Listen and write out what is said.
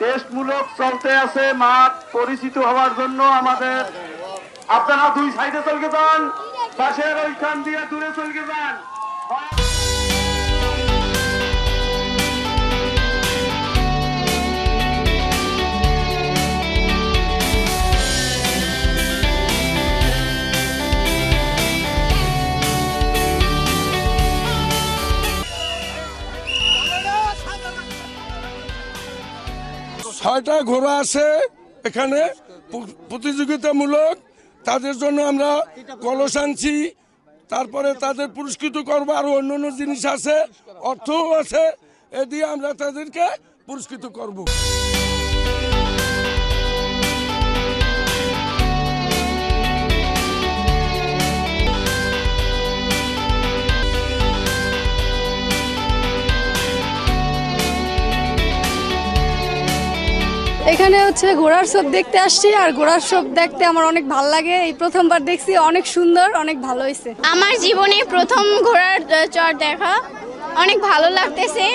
টেস্টমূলক চলতে আছে, মাঠ পরিচিত হওয়ার জন্য আমাদের আপনারা দুই সাইডে চলকে যান, পাশের ওইখান দিয়ে দূরে চলকে যান। ছয়টা ঘোড়া আছে এখানে প্রতিযোগিতামূলক, তাদের জন্য আমরা কলস আনছি, তারপরে তাদের পুরস্কৃত করবো, আরো অন্যান্য জিনিস আছে, অর্থও আছে, এ দিয়ে আমরা তাদেরকে পুরস্কৃত করব। এখানে হচ্ছে ঘোড়ার শো দেখতে আসছি, আর ঘোড়ার শো দেখতে আমার অনেক ভালো লাগে। এই প্রথমবার দেখছি, অনেক সুন্দর, অনেক ভালো হয়েছে। আমার জীবনে প্রথম ঘোড়ার চড় দেখা, অনেক ভালো লাগতেছে।